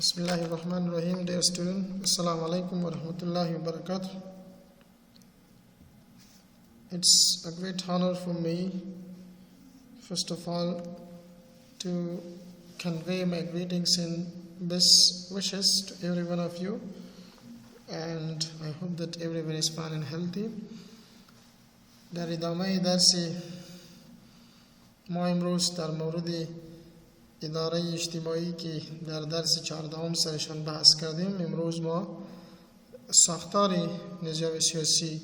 Bismillahirrahmanirrahim. Dear student, Assalamu alaikum wa rahmatullahi wa barakatuh. It's a great honor for me, first of all, to convey my greetings and best wishes to every one of you, and I hope that everyone is fine and healthy. Dari damai darsi ما امروز در مورد اداره اجتماعی که در درس 14 سرشان بحث کردیم. امروز ما ساختار نظام سیاسی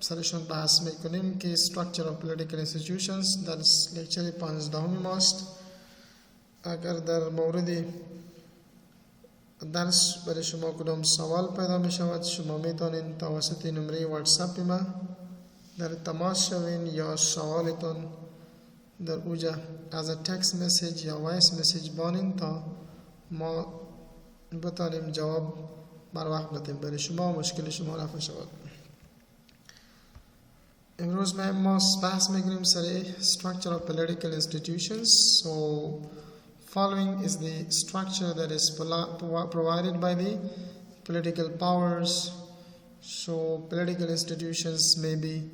سرشان بحث میکنیم که structure of political institutions. در لکچر 15 ماست. اگر در مورد درس برای شما کدام سوال پیدا می شود، شما میتونید توسط نمره واتساپ ما در تماس شوین یا سوالتان در اوجا از تکست مسیج یا وایس مسیج بانین تا ما بتانیم جواب بر وقت بدیم برای شما مشکل شما رفع شود. امروز ما بحث میکنیم سر structure of political institutions. So following is the structure that is provided by the political powers. So political institutions may be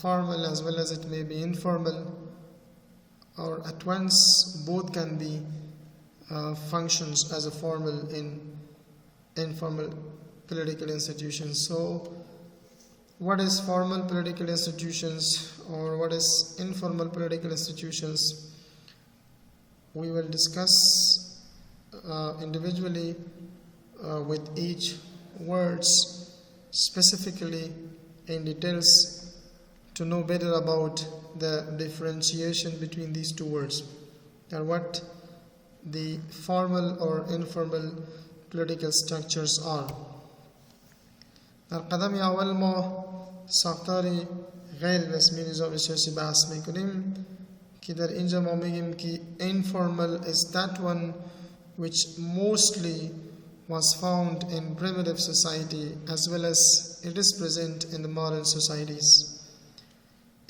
formal as well as it may be informal, or at once both can be functions as a formal and informal political institutions. So what is formal political institutions or what is informal political institutions? We will discuss individually with each words specifically in details to know better about the differentiation between these two words and what the formal or informal political structures are. در قدم اول ما ساختار غیر رسمی نظام سیاسی بحث میکنیم که در اینجا ما میگیم که informal is that one which mostly was found in primitive society as well as it is present in the modern societies.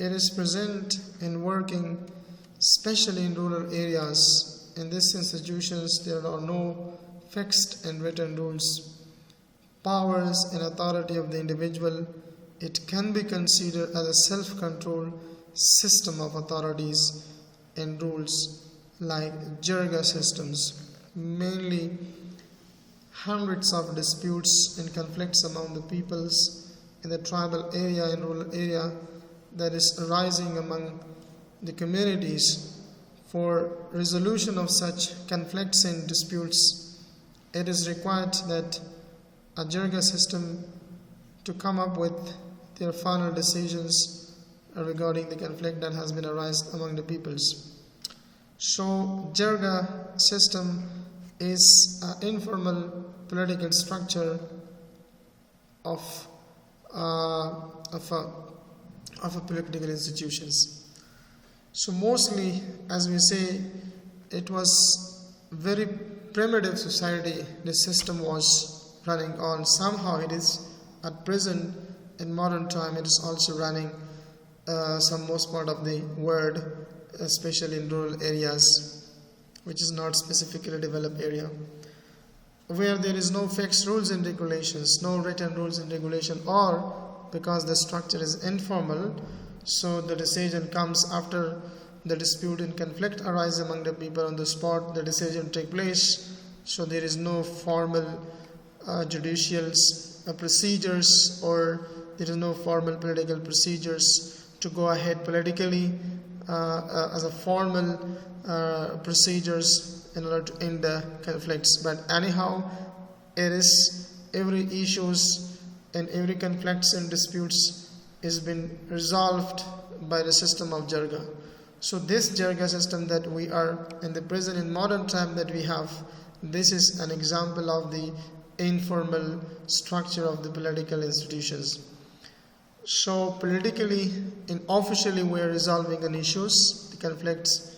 It is present in working, especially in rural areas. In these institutions, there are no fixed and written rules. Powers and authority of the individual, it can be considered as a self-controlled system of authorities and rules like jirga systems. Mainly, hundreds of disputes and conflicts among the peoples in the tribal area and rural area that is arising among the communities. For resolution of such conflicts and disputes, it is required that a jirga system to come up with their final decisions regarding the conflict that has been arised among the peoples. So jirga system is an informal political structure of a political institutions. So mostly, as we say, it was very primitive society the system was running on. Somehow it is at present in modern time it is also running some most part of the world, especially in rural areas, which is not specifically developed area, where there is no fixed rules and regulations, no written rules and regulation, or because the structure is informal, so the decision comes after the dispute and conflict arise among the people on the spot, the decision take place, so there is no formal judicial procedures, or there is no formal political procedures to go ahead politically as a formal procedures in order to end the conflicts. But anyhow, it is every issues and every conflicts and disputes is been resolved by the system of jirga. So this jirga system that we are in the present in modern time that we have, this is an example of the informal structure of the political institutions. So politically and officially we are resolving an issues. The conflicts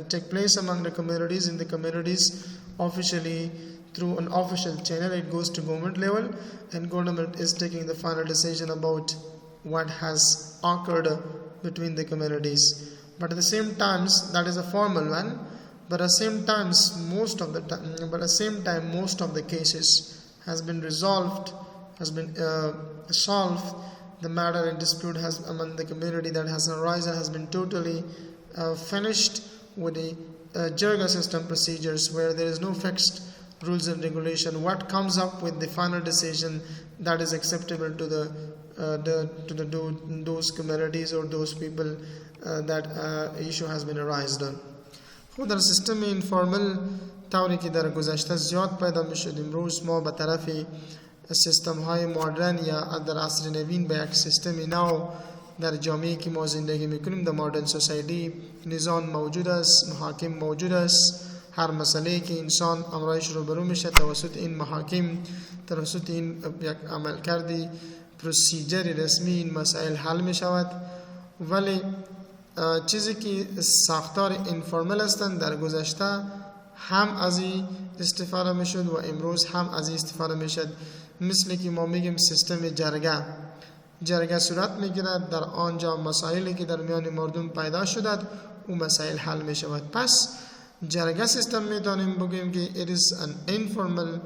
take place among the communities. In the communities, officially through an official channel, it goes to government level, and government is taking the final decision about what has occurred between the communities. But at the same time, that is a formal one. but at the same time most of the cases has been resolved, has been solved. The matter in dispute has among the community that has arisen has been totally finished with the jirga system procedures, where there is no fixed rules and regulation. What comes up with the final decision that is acceptable to those communities or those people that issue has been arised. خود در سیستم اینفورمال طوری که در گذشته زیاد پیدا میشد، امروز ما به طرف سیستم های مدرن یا در عصر نوین به یک سیستم نو در جامعه که ما زندگی میکنیم، در مدرن سوسایتی نظام موجود است، محاکم موجود است. هر مسئله که انسان امرایش روبرو میشه توسط این محاکم، توسط این یک عمل کردی پروسیجر رسمی این مسائل حل میشود. ولی چیزی که ساختار اینفورمال هستند در گذشته هم از این استفاده میشد و امروز هم از این استفاده میشد. مثل که ما میگیم سیستم جرگه صورت میگیرد، در آنجا مسائلی که در میان مردم پیدا شده او مسائل حل میشود. پس جرگه سیستم میتونیم بگیم که it is an informal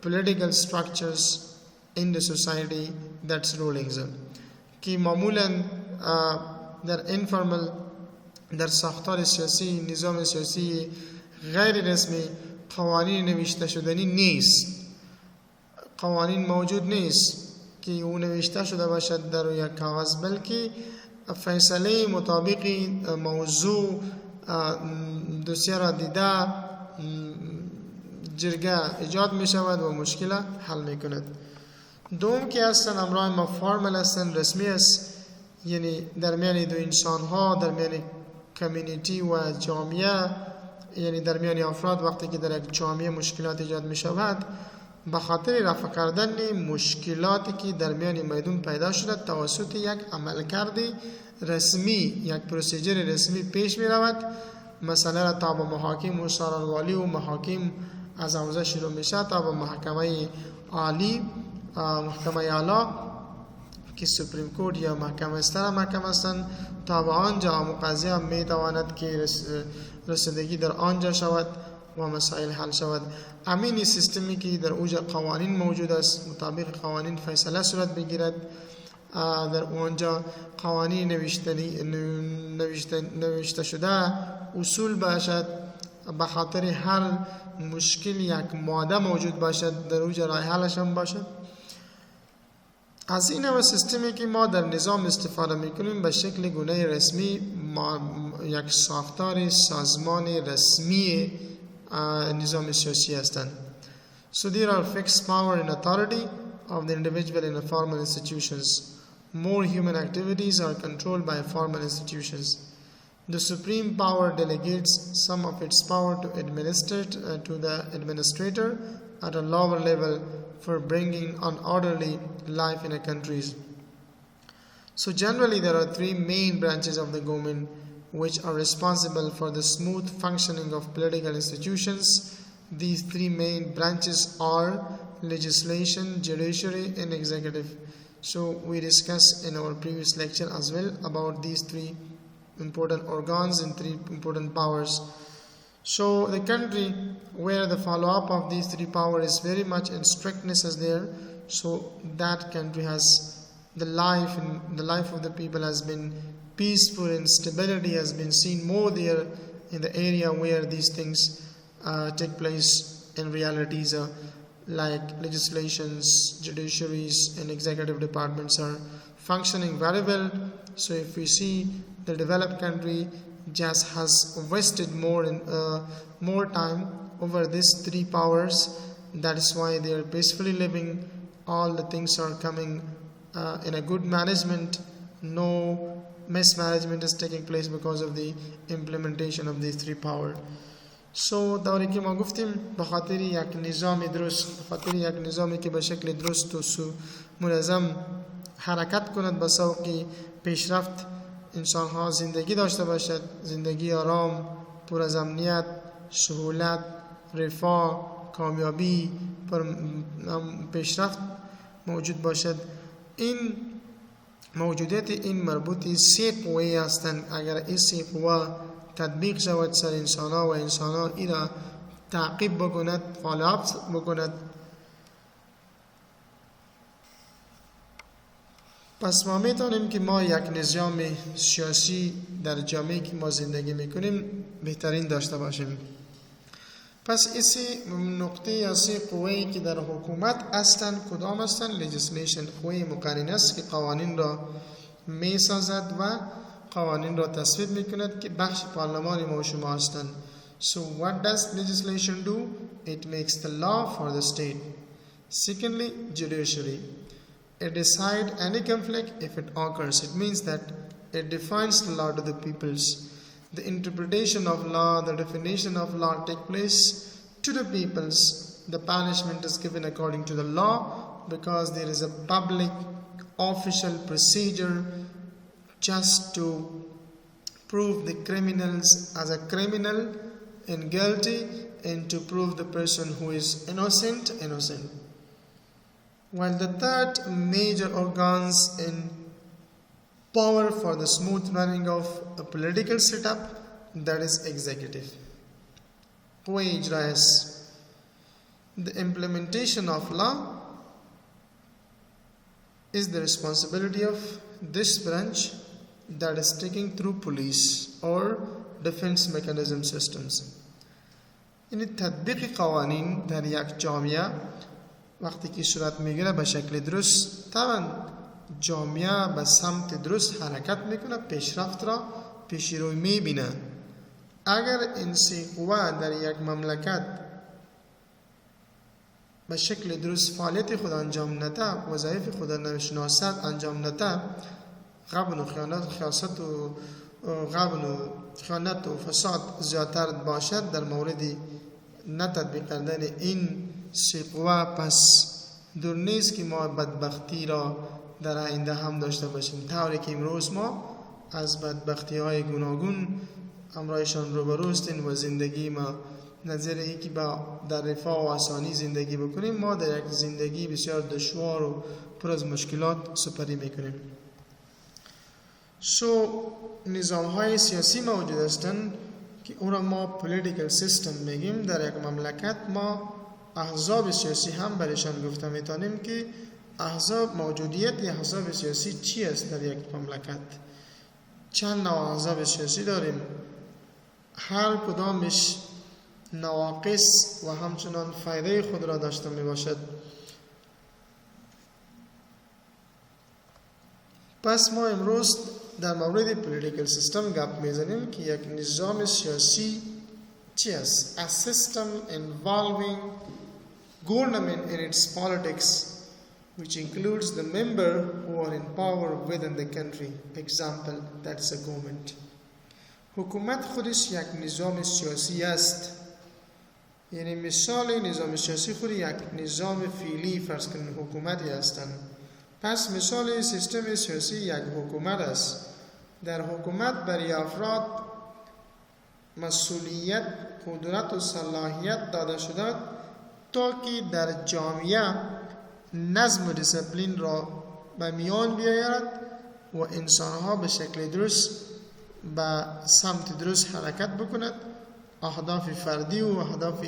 political structures in the society that's ruling them، که معمولا در اینفورمال در ساختار سیاسی، نظام سیاسی غیر رسمی قوانین نوشته شدنی نیست، قوانین موجود نیست که او نوشته شده باشد در یک کاغذ، بلکه فیصله مطابق موضوع دوسیه را دیده جرگه ایجاد می شود و مشکل حل می کند. دوم که هستن امرای ما فارمل هستن، رسمی است، یعنی در میان دو انسان ها، در میان کمیونیتی و جامعه، یعنی در میان افراد وقتی که در یک جامعه مشکلات ایجاد می شود، به خاطر رفع کردن مشکلاتی که در میان مردم پیدا شده توسط یک عملکرد رسمی، یک پروسیجر رسمی پیش می رود. مسئله را تا به محاکم و سارنوالی و محاکم از آموزه شروع می شود تا به محکمه عالی، محکمه اعلی که سپریم کورت یا محکمه استر محکمه هستند، تا به آنجا قضیه می تواند که رسیدگی در آنجا شود و مسائل حل شود. امین سیستمی که در اوج قوانین موجود است، مطابق قوانین فیصله صورت بگیرد، در اونجا قوانین نوشته شده اصول باشد، به خاطر هر مشکل یک ماده موجود باشد، در اوج راه حلش هم باشد. از این نوع سیستمی که ما در نظام استفاده میکنیم به شکل گونه رسمی یک ساختار سازمان رسمی نظام سیاسی هستند. So there are fixed power and authority of the individual in the formal institutions. More human activities are controlled by formal institutions. The supreme power delegates some of its power to to the administrator at a lower level for bringing an orderly life in a country. So generally there are three main branches of the government which are responsible for the smooth functioning of political institutions. These three main branches are legislation, judiciary, and executive. So we discussed in our previous lecture as well about these three important organs and three important powers. So the country where the follow-up of these three powers is very much in strictness is there, so that country has the life of the people has been peaceful and stability has been seen more there in the area where these things take place in realities, like legislations, judiciaries, and executive departments are functioning very well. So if we see the developed country just has wasted more time over these three powers, that is why they are peacefully living. All the things are coming in a good management. No mismanagement is taking place because of the implementation of these three powers. So داری که ما گفتیم به خاطر یک نظام درست، به خاطر یک نظامی که به شکل درست و منظم حرکت کند به سوق پیشرفت انسان ها زندگی داشته باشد، زندگی آرام، پر از امنیت، سهولت، رفاه، کامیابی، پیشرفت موجود باشد. این موجودیت این مربوطی سه قوه هستند. اگر این سه قوه تطبیق شود سر انسان‌ها و انسان‌ها این را تعقیب بکند، فالوآپ بکند. پس ما میتونیم که ما یک نظام سیاسی در جامعه که ما زندگی میکنیم بهترین داشته باشیم. پس اسی نقطه یا سی قوه‌ای که در حکومت هستند کدام هستند؟ لیجسلیشن، قوه مقننه است که قوانین را میسازد و قوانین را تصویب میکند که بخش پارلمان ما و شما هستند. So what does legislation do? It makes the law for the state. Secondly, judiciary. It decides any conflict if it occurs. It means that it defines the law to the peoples. The interpretation of law, the definition of law take place to the peoples. The punishment is given according to the law because there is a public official procedure just to prove the criminals as a criminal and guilty and to prove the person who is innocent. While the third major organs in power for the smooth running of a political setup, that is executive. قوه اجرا است. The implementation of law is the responsibility of this branch that is taken through police or defense mechanism systems. این تطبیق قوانین در یک جامعه وقتی که صورت میگیره به شکل درست، طبعا جامعه به سمت درست حرکت میکنه، پیشرفت را پیش روی میبینه. اگر این سه قوه در یک مملکت به شکل درست فعالیت خود انجام نده، وظایف خود نشناسد انجام نده، غبن و خیانت و فساد زیادتر باشد در مورد نتطبیق کردن این سه قوه، پس دور نیست که ما بدبختی را در آینده هم داشته باشیم. طوری که امروز ما از بدبختی های گوناگون همراهشان روبرو هستیم و زندگی ما نظر ای که با در رفاه و آسانی زندگی بکنیم، ما در یک زندگی بسیار دشوار و پر از مشکلات سپری میکنیم. نظام های سیاسی موجود هستند که اون را ما پولیتیکل سیستم میگیم. در یک مملکت ما احزاب سیاسی هم برشان گفته میتونیم که احزاب، موجودیت یا احزاب سیاسی چی است در یک مملکت. چند نوع احزاب سیاسی داریم، هر کدامش نواقص و همچنان فایده خود را داشته می باشد. پس ما امروز در مورد پولیتیکل سیستم گپ میزنیم که یک نظام سیاسی چی است. A system involving government in its politics which includes the member who are in power within the country. Example, that's a government. حکومت خودش یک نظام سیاسی است. یعنی مثال نظام سیاسی خود یک نظام فعلی فرض کنید حکومتی هستند. پس مثال سیستم سیاسی یک حکومت است. در حکومت برای افراد مسئولیت، قدرت و صلاحیت داده شده تا که در جامعه نظم و دیسپلین را به میان بیاید و انسانها به شکل درست به سمت درست حرکت بکند، اهداف فردی و اهداف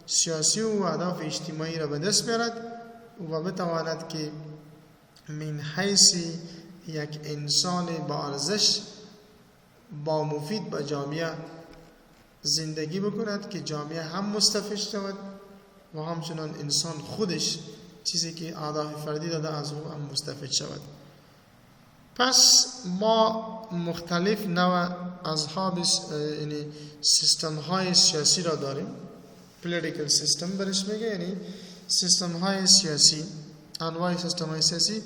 سیاسی و اهداف اجتماعی را به دست بیارد و بتواند که من حیث یک انسان با ارزش با مفید به جامعه زندگی بکند که جامعه هم مستفید شود و همچنان انسان خودش چیزی که اهداف فردی داده از او هم مستفید شود. پس ما مختلف نوع اصحاب یعنی سیستم های سیاسی را داریم. پولیتیکل سیستم برش میگه، یعنی سیستم های سیاسی، انواع سیستم های سیاسی.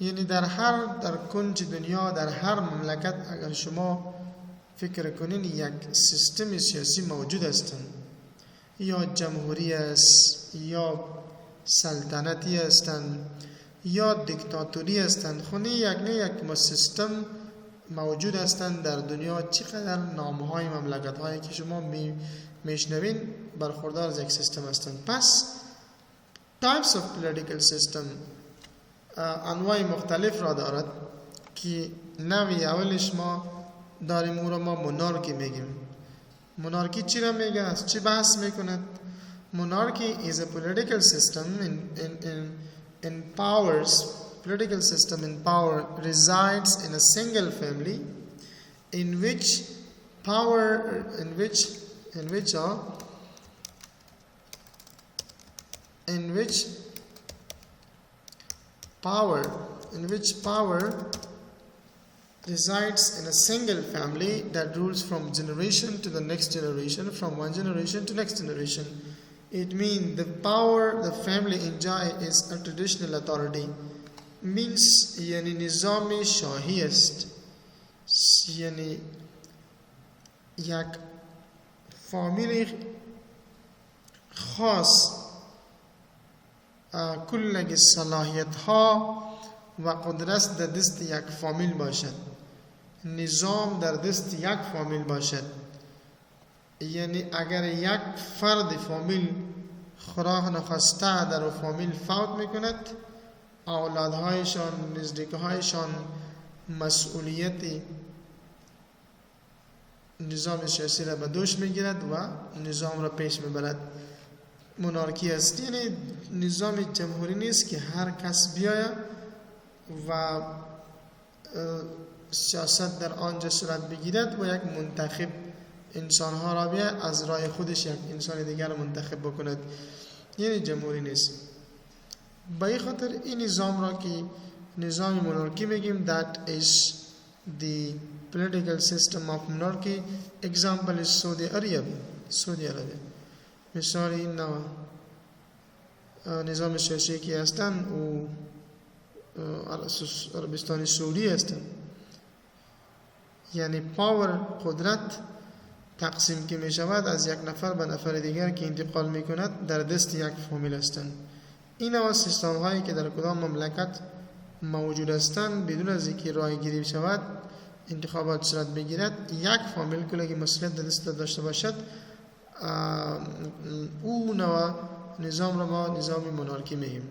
یعنی در کنج دنیا، در هر مملکت اگر شما فکر کنین یک سیستم سیاسی موجود هستند، یا جمهوری است، یا سلطنتی هستند، یا دیکتاتوری هستند. خونی یک سیستم موجود هستند در دنیا. چقدر نامهای مملکت هایی که شما میشنوین برخوردار از یک سیستم هستند. پس types of political system انواع مختلف را دارد که نوع اولش ما داریم او را ما مونارکی میگیم. monarchy چی را میگه؟ از چی بحث میکند؟ Monarchy is a political system in powers. Political system in power resides in a single family in which power in which power resides in a single family that rules from generation to the next generation, from one generation to next generation. It means the power the family enjoy is a traditional authority. Means یعنی نظام شاهی است، یعنی یک فامیل خاص کل صلاحیت ها و قدرت در دست یک فامیل باشد، نظام در دست یک فامیل باشد. یعنی اگر یک فرد فامیل خدا نخواسته در فامیل فوت میکند، اولادهایشان نزدیکهایشان مسئولیت نظام سیاسی را به دوش میگیرد و نظام را پیش میبرد. مونارکی است، یعنی نظام جمهوری نیست که هر کس بیاید و سیاست در آنجا صورت بگیرد و یک منتخب انسانها را بیاید از رای خودش یک انسان دیگر را منتخب بکند، یعنی جمهوری نیست. به این خاطر این نظام را که نظام مونارکی میگیم، that is the political system of monarchy. Example is Saudi Arabia. مثال این نوع نظام سیاسی که هستند و عربستان سعودی هستند، یعنی پاور قدرت تقسیم که می شود از یک نفر به نفر دیگر که انتقال می کند در دست یک فامیل هستند. این نوع سیستم هایی که در کدام مملکت موجود هستند بدون از اینکه رای گیری شود انتخابات صورت بگیرد، یک فامیل کلی مسئولیت در دست داشته باشد، او نوع نظام را ما نظام مونارکی میگیم.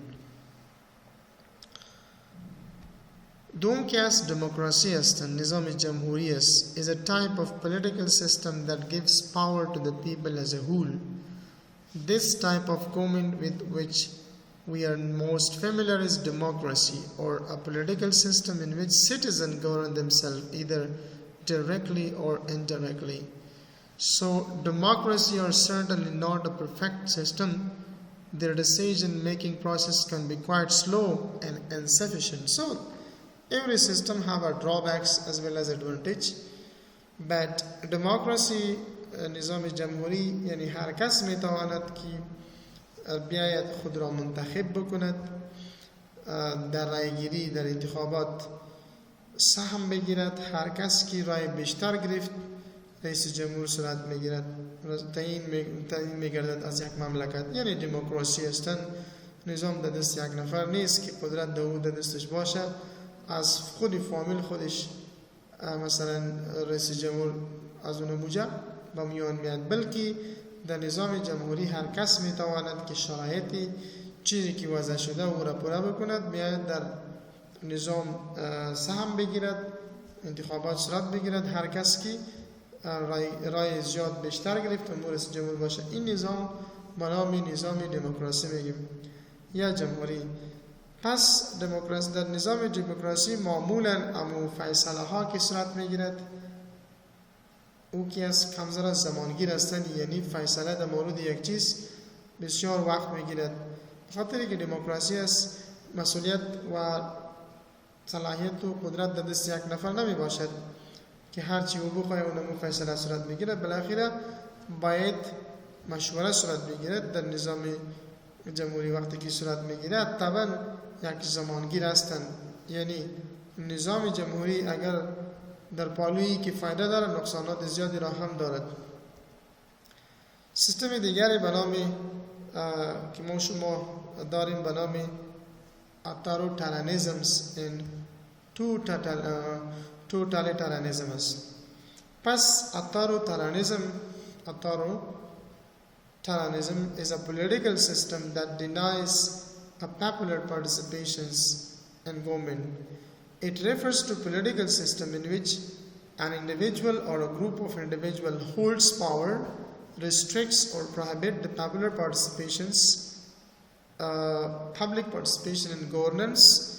دوم که از دموکراسی هستند، نظام جمهوری است. is a type of political system that gives power to the people as a whole. This type of government with which we are most familiar is democracy, or a political system in which citizens govern themselves either directly or indirectly. So democracy are certainly not a perfect system. Their decision-making process can be quite slow and insufficient. So every system have a drawbacks as well as advantage. But democracy, نظام جمهوری، یعنی هر کس میتواند که بیاید خود را منتخب بکند، در رایگیری در انتخابات سهم بگیرد. هر کس که رای بیشتر گرفت رئیس جمهور صورت میگیرد، تعیین میگردد از یک مملکت. یعنی دموکراسی هستند، نظام در دست یک نفر نیست که قدرت در دستش باشه، از خود فامیل خودش مثلا رئیس جمهور از اون بوجه با میان میاد، بلکه در نظام جمهوری هر کس میتواند که شرایطی چیزی که وضع شده او را پوره بکند، بیاید در نظام سهم بگیرد، انتخابات صورت بگیرد. هر کس که رای زیاد بیشتر گرفت و رئیس جمهور باشه. این نظام به نام نظام دموکراسی میگیم یا جمهوری. پس دموکراسی، در نظام دموکراسی معمولا امو فیصله ها که صورت میگیرد او که از کمزر زمانگیر هستند، یعنی فیصله در مورد یک چیز بسیار وقت میگیرد. بخاطر که دموکراسی است مسئولیت و صلاحیت و قدرت در دست یک نفر نمی باشد که هر چی او بخواه اونمو فیصله صورت بگیرد. بالاخره باید مشوره صورت بگیرد. در نظام جمهوری وقتی که صورت میگیرد طبعا یک زمانگیر هستند، یعنی نظام جمهوری اگر در پالویی که فایده داره نقصانات زیادی را هم دارد. سیستم دیگری به نام که ما شما داریم به نام authoritarianisms in totalitarianism است. پس authoritarianism is a political system that denies a popular participations in government. It refers to political system in which an individual or a group of individuals holds power, restricts or prohibits the public participation in governance,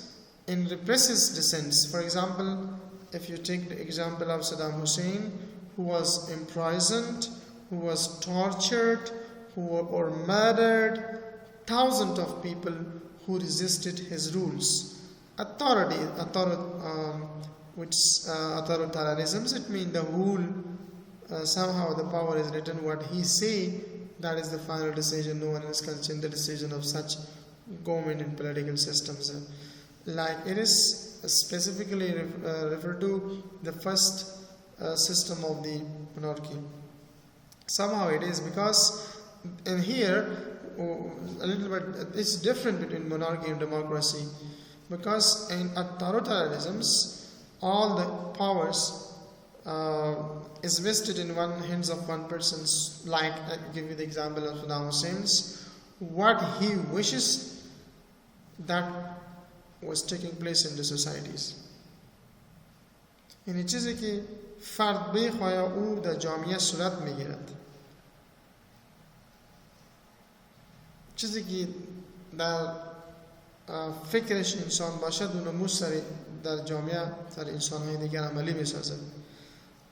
and represses dissents. For example, if you take the example of Saddam Hussein, who was imprisoned, who was tortured, who were murdered, thousands of people who resisted his rules. Authoritarianism, it means the rule, somehow the power is written, what he say, that is the final decision. No one else can change the decision of such government and political systems. Like it is specifically referred to the first system of the monarchy. Somehow it is, because in here a little bit it's different between monarchy and democracy, because in authoritarianisms all the powers is vested in one hands of one person. Like I give you the example of Saddam Hussein's, what he wishes, that was taking place in the societies. این چیزی که فرد بخواهد او در جامعه صورت میگیرد، چیزی که در فکرش انسان باشد و نموز سر در جامعه سر انسانهای دیگر عملی میسازد.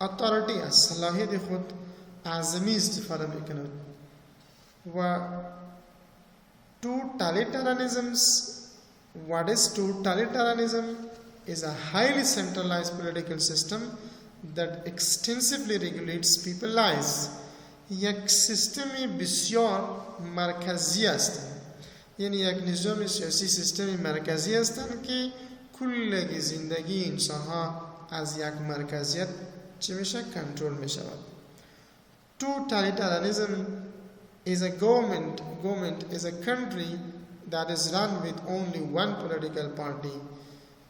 اتارتی از صلاحیت خود اعظمی استفاده میکند و totalitarianisms. What is totalitarianism? Is a highly centralized political system that extensively regulates people's lives. یک سیستمی بسیار مرکزی است، یعنی یک نظام سیاسی سیستمی مرکزی هستند که کل زندگی انسانها از یک مرکزیت چه میشه؟ کنترل میشود. Totalitarianism is a government is a country that is run with only one political party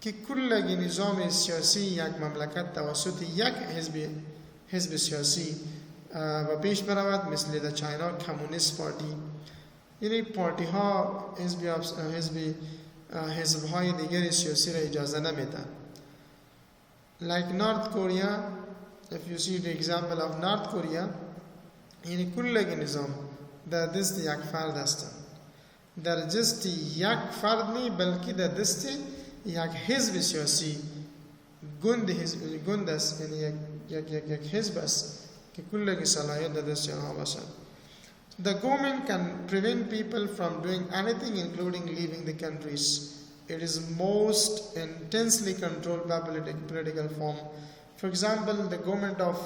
که کل نظام سیاسی یک مملکت توسط یک حزب سیاسی و پیش برود، مثل در چاینا کمونیست پارتی. یعنی پارتی ها حزب های دیگر سیاسی را اجازه نمیدن. Like North Korea, if you see the example of North Korea, یعنی کل نظام در دست یک فرد هستند. در دست یک فرد نی، بلکه در دست یک حزب سیاسی، گند است، یعنی یک حزب است که کل صلاحیت در دست آنها باشد. The government can prevent people from doing anything, including leaving the countries. It is most intensely controlled by political form. For example, the government of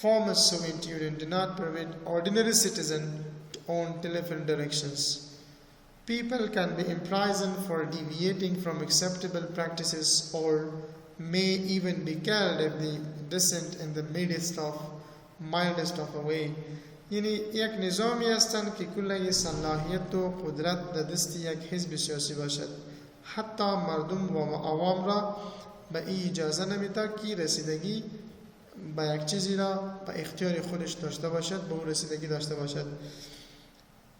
former Soviet Union did not permit ordinary citizens to own telephone directions. People can be imprisoned for deviating from acceptable practices or may even be killed if they dissent in the mildest of a way. یعنی یک نظامی هستند که کل صلاحیت و قدرت در دست یک حزب سیاسی باشد. حتی مردم و عوام را به این اجازه نمیده که رسیدگی به یک چیزی را به اختیار خودش داشته باشد، به او رسیدگی داشته باشد.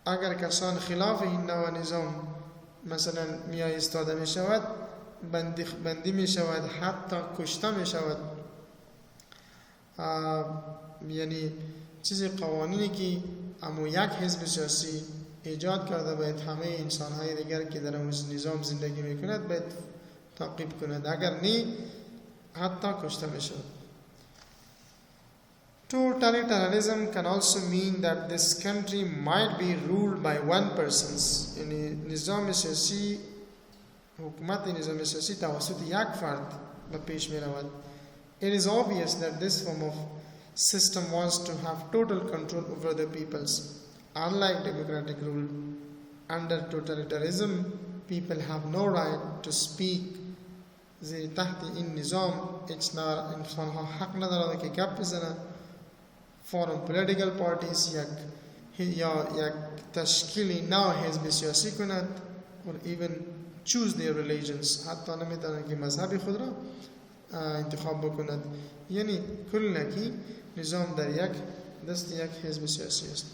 اگر کسان خلاف این نوع نظام مثلا میای ایستاده می شود، بندی می شود، حتی کشته می شود. یعنی چیزی قوانینی که اما یک حزب سیاسی ایجاد کرده باید همه انسان‌های دیگر که در اون نظام زندگی می‌کند باید تعقیب کند، اگر نه حتی کشته می‌شود. Totalitarianism can also mean that this country might be ruled by one person. یعنی نظام سیاسی، حکومت نظام سیاسی توسط یک فرد به پیش می‌رود. It is obvious that this form of system wants to have total control over the peoples. Unlike democratic rule, under totalitarianism, people have no right to speak. زي تحت این نظام انسانها حق ندارند که گپ بزنند. Foreign political parties یک تشکیل نو حزب سیاسی کند or even choose their religions. حتی نمیتونند که مذهب خود را انتخاب بکند. یعنی کلکی نظام در یک دست یک حزب سیاسی است.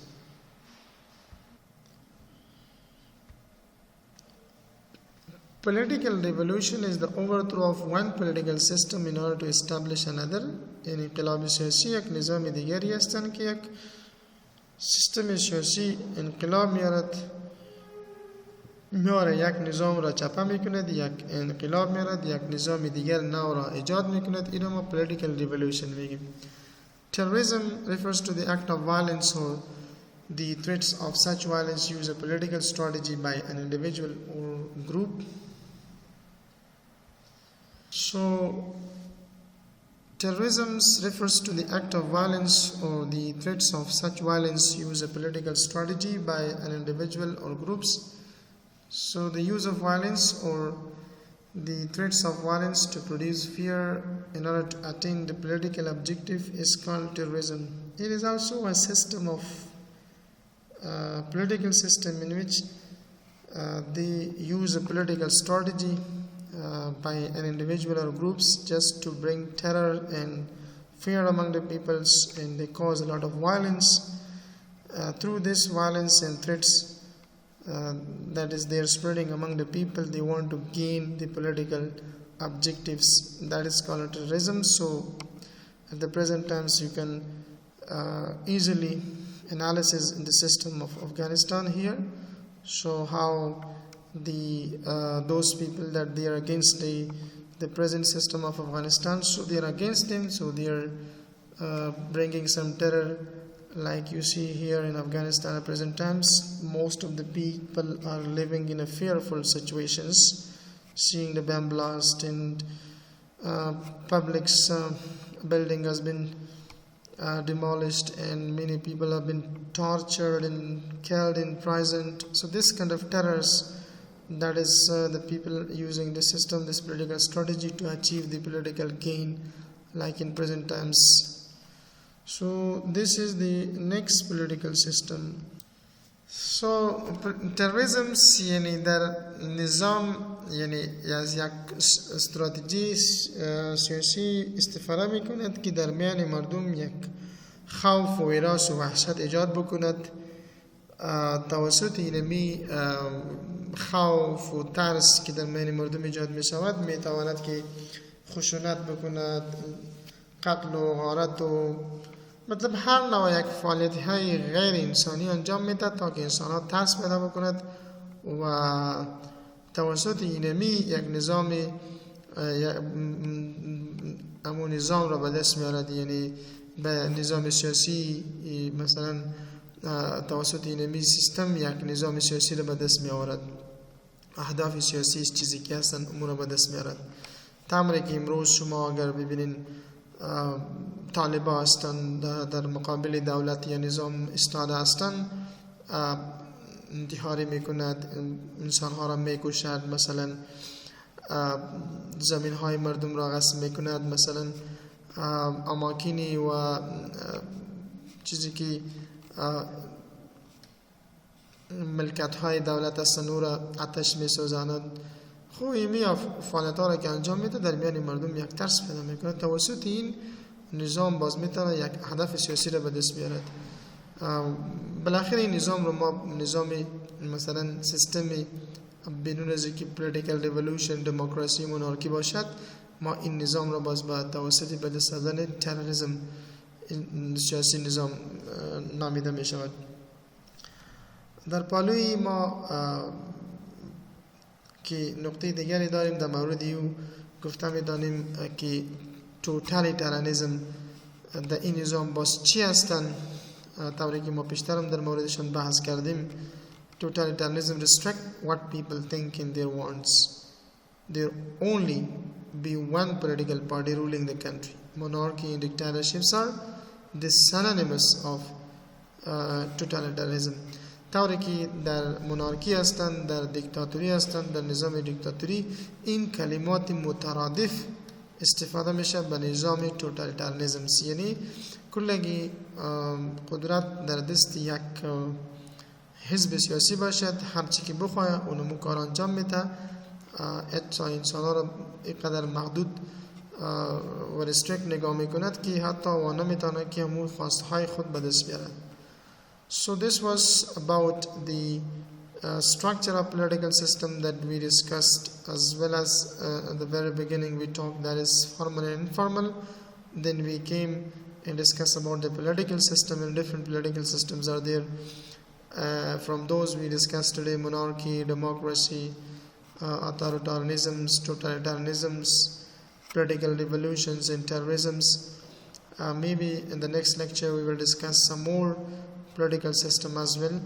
Political revolution is the overthrow of one political system in order to establish another. یعنی انقلاب سیاسی یک نظام دیگری هستند که یک سیستم سیاسی انقلاب میاره یک نظام را چپه میکند، یک انقلاب میارد، یک نظام دیگر نو را ایجاد میکند. این ما political revolution میگیم. Terrorism refers to the act of violence or the threats of such violence use a political strategy by an individual or group. So terrorism refers to the act of violence or the threats of such violence use a political strategy by an individual or groups. So the use of violence or the threats of violence to produce fear in order to attain the political objective is called terrorism. It is also a system of political system in which they use a political strategy by an individual or groups just to bring terror and fear among the peoples, and they cause a lot of violence. Through this violence and threats that is they are spreading among the people, they want to gain the political objectives. That is called terrorism. So at the present times you can easily analysis in the system of Afghanistan here, so how the those people that they are against the present system of Afghanistan, so they are against them, so they are bringing some terror. Like you see here in Afghanistan at present times, most of the people are living in a fearful situations, seeing the bomb blast and public's building has been demolished and many people have been tortured and killed and imprisoned. So this kind of terrors, that is the people using the system, this political strategy to achieve the political gain, like in present times. So this is the next political system. So terrorism یعنی در نظام یعنی از یک استراتژی سیاسی استفاده میکند که در میان مردم یک خوف و هراس و وحشت ایجاد بکند. توسط اینمی خوف و ترس که در میان مردم ایجاد می شود می تواند که خشونت بکند، قتل و غارت و مطلب هر نوع یک فعالیت های غیر انسانی انجام میده تا که انسان ها ترس پیدا بکند و توسط اینمی یک نظام امون نظام را به دست میارد. یعنی به نظام سیاسی مثلا توسط اینمی سیستم یک نظام سیاسی را به دست می آورد. اهداف سیاسی چیزی که هستن امور را به دست می آورد. تمری که امروز شما اگر ببینین طالبان هستند در مقابل دولت یا نظام استاده هستند، انتحاری میکند، انسان ها را میکشد، مثلا زمین های مردم را غصب میکند، مثلا اماکنی و چیزی که ملکت های دولت هستند او را آتش میسوزاند. خب ایمی فعالیت ها را که انجام میده در میان مردم یک ترس پیدا میکنه. توسط این نظام باز میتونه یک هدف سیاسی را به دست بیارد. بالاخره این نظام رو ما نظام مثلا سیستم بدون از اینکه پولیتیکال ریولوشن، دموکراسی، مونارکی باشد، ما این نظام را باز با توسط به دست دادن تروریسم سیاسی نظام نامیده می شود. در پالوی ما که نقطه دیگری داریم در مورد یو گفته می دانیم که توتالیتاریانیسم در این نظام باز چی هستند، طوری که ما پیشترم در موردشان بحث کردیم. Totalitarianism restrict what people think in their wants. There only be one political party ruling the country. Monarchy and dictatorships are the synonymous of totalitarianism. طوری که در مونارکی هستند، در دیکتاتوری هستند، در نظام دیکتاتوری این کلمات مترادف استفاده میشه به نظام توتالیتاریانیسم. یعنی کلگی قدرت در دست یک حزب سیاسی باشد، هر چی که بخواه اونمو کار انجام میده، حتی انسان ها را اینقدر محدود و رستریکت نگاه میکند که حتی و نمیتونه که همون خواسته های خود به دست بیارد. So this was about the structure of political system that we discussed, as well as at the very beginning we talked that is formal and informal. Then we came and discussed about the political system, and different political systems are there. From those we discussed today: monarchy, democracy, authoritarianisms, totalitarianisms, political revolutions, and terrorisms. Maybe in the next lecture we will discuss some more political system as well.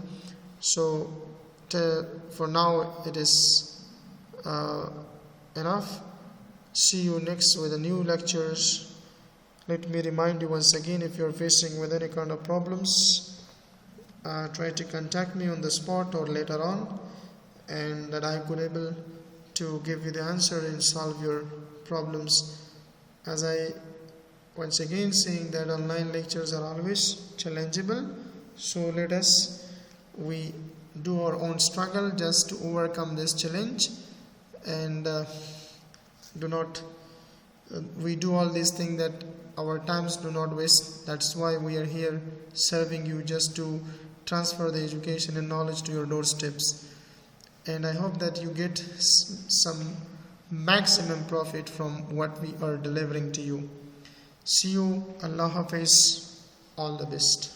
So for now it is enough. See you next with the new lectures. Let me remind you once again, if you are facing with any kind of problems, try to contact me on the spot or later on, and that I could able to give you the answer and solve your problems. As I once again saying that online lectures are always challengeable, so let us we do our own struggle just to overcome this challenge, and we do all these things that our times do not waste. That's why we are here serving you, just to transfer the education and knowledge to your doorsteps. And I hope that you get some maximum profit from what we are delivering to you. See you. Allah Hafiz. All the best.